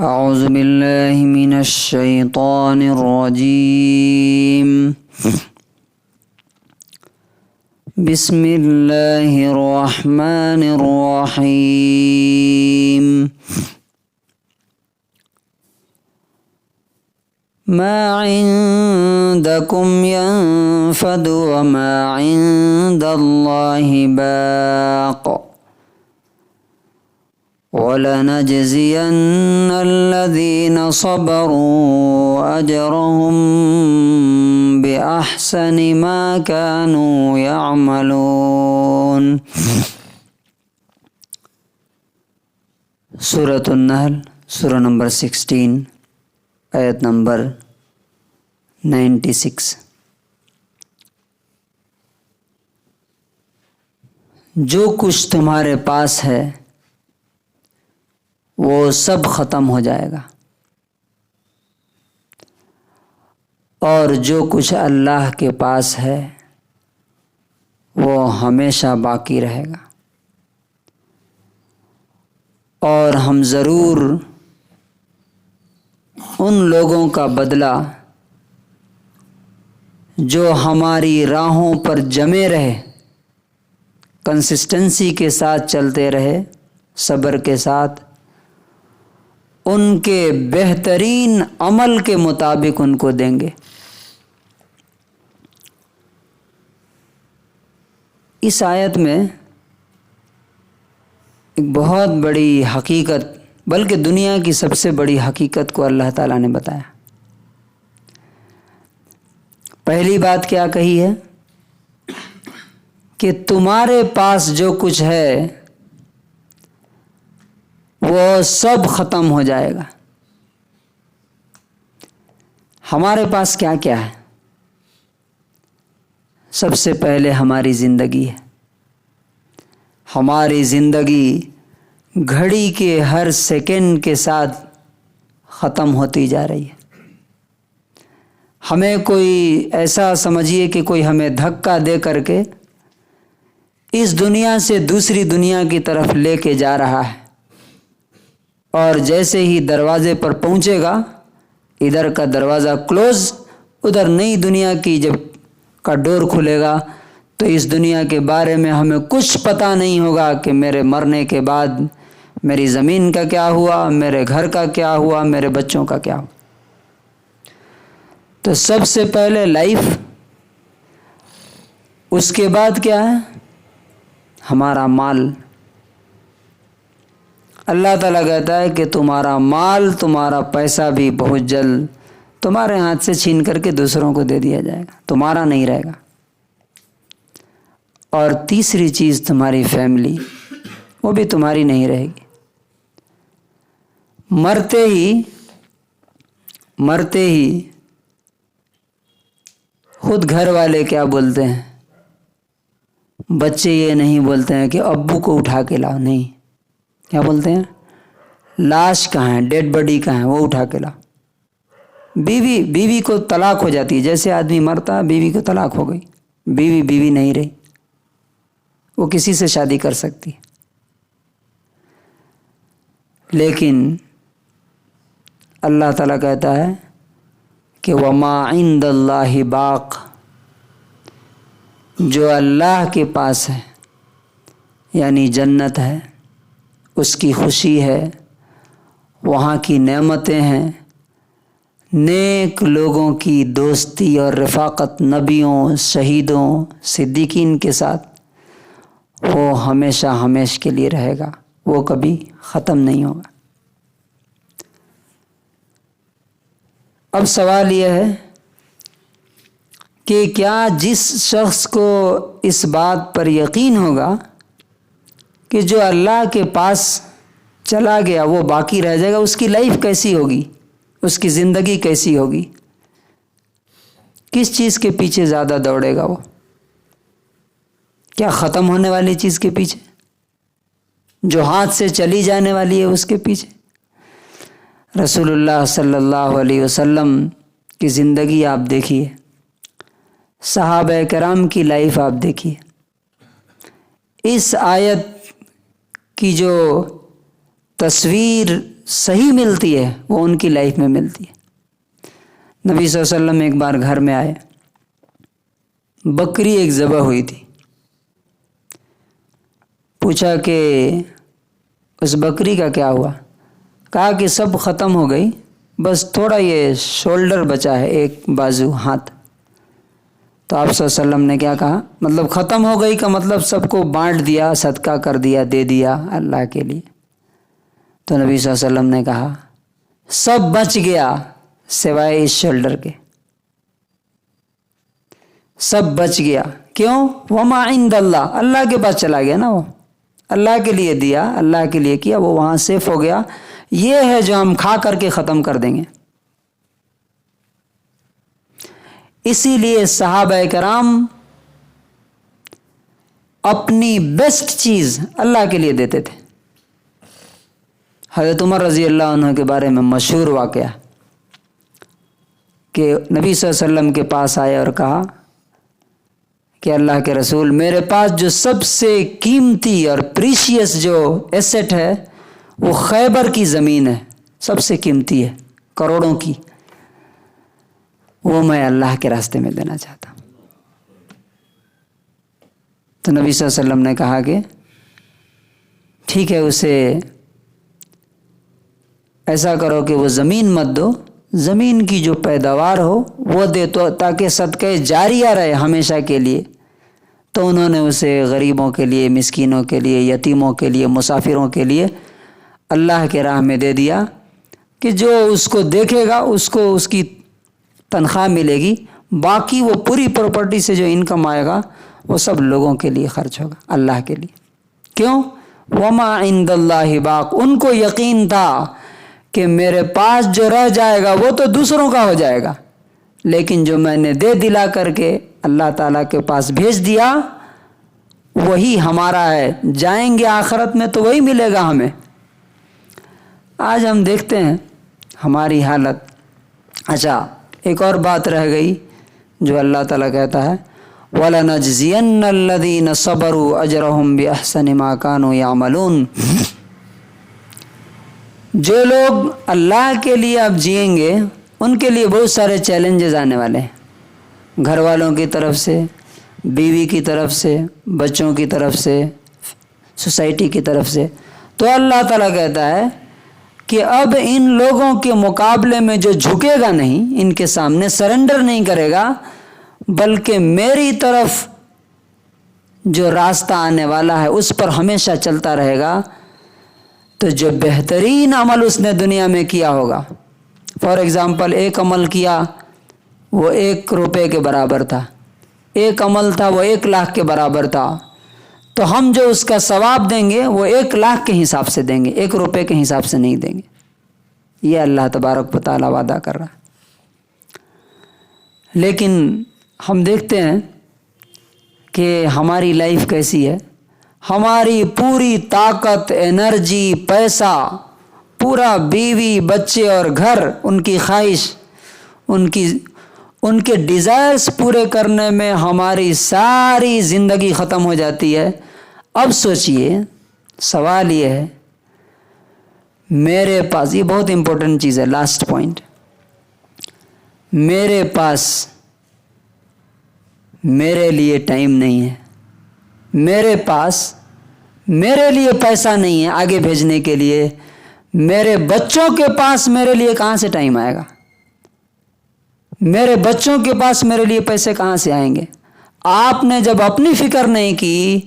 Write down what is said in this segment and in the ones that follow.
اعوذ باللہ من الشیطان الرجیم بسم اللہ الرحمن الرحیم ما عندکم ينفد وما عند اللہ باق وَلَنَجْزِيَنَّ الَّذِينَ صَبَرُوا أَجْرَهُمْ بِأَحْسَنِ مَا كَانُوا يَعْمَلُونَ۔ سورۃ النحل، سورہ نمبر 16، آیت نمبر 96۔ جو کچھ تمہارے پاس ہے وہ سب ختم ہو جائے گا، اور جو کچھ اللہ کے پاس ہے وہ ہمیشہ باقی رہے گا، اور ہم ضرور ان لوگوں کا بدلہ جو ہماری راہوں پر جمے رہے، کنسسٹنسی کے ساتھ چلتے رہے، صبر کے ساتھ، ان کے بہترین عمل کے مطابق ان کو دیں گے۔ اس آیت میں ایک بہت بڑی حقیقت، بلکہ دنیا کی سب سے بڑی حقیقت کو اللہ تعالیٰ نے بتایا۔ پہلی بات کیا کہی ہے کہ تمہارے پاس جو کچھ ہے وہ سب ختم ہو جائے گا۔ ہمارے پاس کیا کیا ہے؟ سب سے پہلے ہماری زندگی ہے۔ ہماری زندگی گھڑی کے ہر سیکنڈ کے ساتھ ختم ہوتی جا رہی ہے۔ ہمیں کوئی ایسا سمجھیے کہ کوئی ہمیں دھکا دے کر کے اس دنیا سے دوسری دنیا کی طرف لے کے جا رہا ہے، اور جیسے ہی دروازے پر پہنچے گا، ادھر کا دروازہ کلوز، ادھر نئی دنیا کی جب کا ڈور کھلے گا تو اس دنیا کے بارے میں ہمیں کچھ پتہ نہیں ہوگا کہ میرے مرنے کے بعد میری زمین کا کیا ہوا، میرے گھر کا کیا ہوا، میرے بچوں کا کیا ہوا۔ تو سب سے پہلے لائف، اس کے بعد کیا ہے؟ ہمارا مال۔ اللہ تعالیٰ کہتا ہے کہ تمہارا مال، تمہارا پیسہ بھی بہت جلد تمہارے ہاتھ سے چھین کر کے دوسروں کو دے دیا جائے گا، تمہارا نہیں رہے گا۔ اور تیسری چیز تمہاری فیملی، وہ بھی تمہاری نہیں رہے گی۔ مرتے ہی خود گھر والے کیا بولتے ہیں؟ بچے یہ نہیں بولتے ہیں کہ ابو کو اٹھا کے لاؤ، نہیں، کیا بولتے ہیں؟ لاش کہاں ہے، ڈیڈ باڈی کہاں ہے، وہ اٹھا کے لاؤ۔ بیوی کو طلاق ہو جاتی ہے، جیسے آدمی مرتا بیوی کو طلاق ہو گئی، بیوی نہیں رہی، وہ کسی سے شادی کر سکتی ہے۔ لیکن اللہ تعالیٰ کہتا ہے کہ وَمَا عِندَ اللَّهِ بَاقٍ، جو اللہ کے پاس ہے، یعنی جنت ہے، اس کی خوشی ہے، وہاں کی نعمتیں ہیں، نیک لوگوں کی دوستی اور رفاقت، نبیوں، شہیدوں، صدیقین کے ساتھ، وہ ہمیشہ کے لیے رہے گا، وہ کبھی ختم نہیں ہوگا۔ اب سوال یہ ہے کہ کیا جس شخص کو اس بات پر یقین ہوگا کہ جو اللہ کے پاس چلا گیا وہ باقی رہ جائے گا، اس کی لائف کیسی ہوگی، اس کی زندگی کیسی ہوگی، کس چیز کے پیچھے زیادہ دوڑے گا وہ؟ کیا ختم ہونے والی چیز کے پیچھے، جو ہاتھ سے چلی جانے والی ہے اس کے پیچھے؟ رسول اللہ صلی اللہ علیہ وسلم کی زندگی آپ دیکھیے، صحابہ کرام کی لائف آپ دیکھیے، اس آیت کی جو تصویر صحیح ملتی ہے وہ ان کی لائف میں ملتی ہے۔ نبی صلی اللہ علیہ وسلم ایک بار گھر میں آئے، بکری ایک ذبح ہوئی تھی، پوچھا کہ اس بکری کا کیا ہوا؟ کہا کہ سب ختم ہو گئی، بس تھوڑا یہ شولڈر بچا ہے، ایک بازو، ہاتھ۔ تو آپ صلی اللہ علیہ وسلم نے کیا کہا؟ مطلب ختم ہو گئی کا مطلب سب کو بانٹ دیا، صدقہ کر دیا، دے دیا اللہ کے لیے۔ تو نبی صلی اللہ علیہ وسلم نے کہا سب بچ گیا سوائے اس شولڈر کے، سب بچ گیا۔ کیوں؟ وما عند اللہ، اللہ کے پاس چلا گیا نا، وہ اللہ کے لیے دیا، اللہ کے لیے کیا، وہ وہاں سیف ہو گیا۔ یہ ہے جو ہم کھا کر کے ختم کر دیں گے۔ اسی لیے صحابہ کرام اپنی بیسٹ چیز اللہ کے لیے دیتے تھے۔ حضرت عمر رضی اللہ عنہ کے بارے میں مشہور واقعہ کہ نبی صلی اللہ علیہ وسلم کے پاس آئے اور کہا کہ اللہ کے رسول، میرے پاس جو سب سے قیمتی اور پریشیس جو ایسٹ ہے وہ خیبر کی زمین ہے، سب سے قیمتی ہے، کروڑوں کی، وہ میں اللہ کے راستے میں دینا چاہتا ہوں۔ تو نبی صلی اللہ علیہ وسلم نے کہا کہ ٹھیک ہے، اسے ایسا کرو کہ وہ زمین مت دو، زمین کی جو پیداوار ہو وہ دے، تو تاکہ صدقہ جاریہ رہے ہمیشہ کے لیے۔ تو انہوں نے اسے غریبوں کے لیے، مسکینوں کے لیے، یتیموں کے لیے، مسافروں کے لیے اللہ کے راہ میں دے دیا کہ جو اس کو دیکھے گا اس کو اس کی تنخواہ ملے گی، باقی وہ پوری پراپرٹی سے جو انکم آئے گا وہ سب لوگوں کے لیے خرچ ہوگا، اللہ کے لیے۔ کیوں؟ وما عند اللہ باق، ان کو یقین تھا کہ میرے پاس جو رہ جائے گا وہ تو دوسروں کا ہو جائے گا، لیکن جو میں نے دے دلا کر کے اللہ تعالیٰ کے پاس بھیج دیا وہی ہمارا ہے، جائیں گے آخرت میں تو وہی ملے گا ہمیں۔ آج ہم دیکھتے ہیں ہماری حالت۔ اچھا، ایک اور بات رہ گئی جو اللہ تعالیٰ کہتا ہے وَلَنَجْزِيَنَّ الَّذِينَ صَبَرُوا أَجْرَهُمْ بِأَحْسَنِ مَا كَانُوا يَعْمَلُونَ۔ جو لوگ اللہ کے لیے اب جئیں گے ان کے لیے بہت سارے چیلنجز آنے والے ہیں، گھر والوں کی طرف سے، بیوی کی طرف سے، بچوں کی طرف سے، سوسائٹی کی طرف سے۔ تو اللہ تعالیٰ کہتا ہے کہ اب ان لوگوں کے مقابلے میں جو جھکے گا نہیں، ان کے سامنے سرنڈر نہیں کرے گا، بلکہ میری طرف جو راستہ آنے والا ہے اس پر ہمیشہ چلتا رہے گا، تو جو بہترین عمل اس نے دنیا میں کیا ہوگا، فار ایگزامپل ایک عمل کیا وہ 1 روپے کے برابر تھا، ایک عمل تھا وہ 1 لاکھ کے برابر تھا، تو ہم جو اس کا ثواب دیں گے وہ 1 لاکھ کے حساب سے دیں گے، 1 روپے کے حساب سے نہیں دیں گے۔ یہ اللہ تبارک و تعالیٰ وعدہ کر رہا ہے۔ لیکن ہم دیکھتے ہیں کہ ہماری لائف کیسی ہے، ہماری پوری طاقت، انرجی، پیسہ، پورا بیوی، بچے اور گھر، ان کی خواہش، ان کے ڈیزائرز پورے کرنے میں ہماری ساری زندگی ختم ہو جاتی ہے۔ اب سوچئے، سوال یہ ہے، میرے پاس، یہ بہت امپورٹنٹ چیز ہے، لاسٹ پوائنٹ، میرے پاس میرے لیے ٹائم نہیں ہے، میرے پاس میرے لیے پیسہ نہیں ہے آگے بھیجنے کے لیے، میرے بچوں کے پاس میرے لیے کہاں سے ٹائم آئے گا، میرے بچوں کے پاس میرے لیے پیسے کہاں سے آئیں گے؟ آپ نے جب اپنی فکر نہیں کی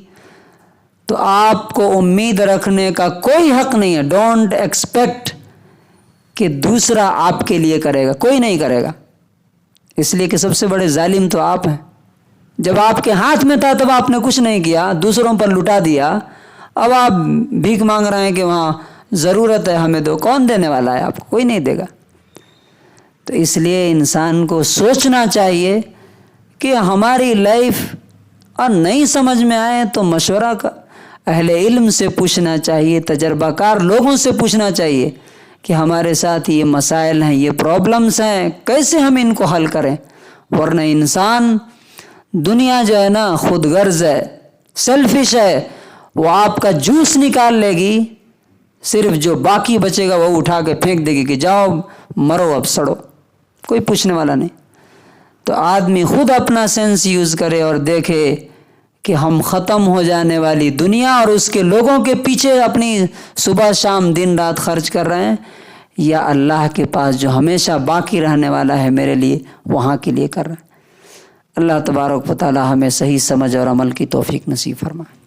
تو آپ کو امید رکھنے کا کوئی حق نہیں ہے۔ ڈونٹ ایکسپیکٹ کہ دوسرا آپ کے لیے کرے گا، کوئی نہیں کرے گا، اس لیے کہ سب سے بڑے ظالم تو آپ ہیں۔ جب آپ کے ہاتھ میں تھا تب آپ نے کچھ نہیں کیا، دوسروں پر لٹا دیا، اب آپ بھیک مانگ رہے ہیں کہ وہاں ضرورت ہے ہمیں دو، کون دینے والا ہے آپ کو؟ کوئی نہیں دے گا۔ تو اس لیے انسان کو سوچنا چاہیے کہ ہماری لائف اور نہیں سمجھ میں آئے تو مشورہ کا اہل علم سے پوچھنا چاہیے، تجربہ کار لوگوں سے پوچھنا چاہیے کہ ہمارے ساتھ یہ مسائل ہیں، یہ پرابلمز ہیں، کیسے ہم ان کو حل کریں۔ ورنہ انسان، دنیا جو ہے نا خود غرض ہے، سیلفش ہے، وہ آپ کا جوس نکال لے گی صرف جو باقی بچے گا وہ اٹھا کے پھینک دے گی کہ جاؤ مرو اب سڑو، کوئی پوچھنے والا نہیں۔ تو آدمی خود اپنا سینس یوز کرے اور دیکھے کہ ہم ختم ہو جانے والی دنیا اور اس کے لوگوں کے پیچھے اپنی صبح شام دن رات خرچ کر رہے ہیں، یا اللہ کے پاس جو ہمیشہ باقی رہنے والا ہے میرے لیے، وہاں کے لیے کر رہے ہیں۔ اللہ تبارک و تعالی ہمیں صحیح سمجھ اور عمل کی توفیق نصیب فرمائے۔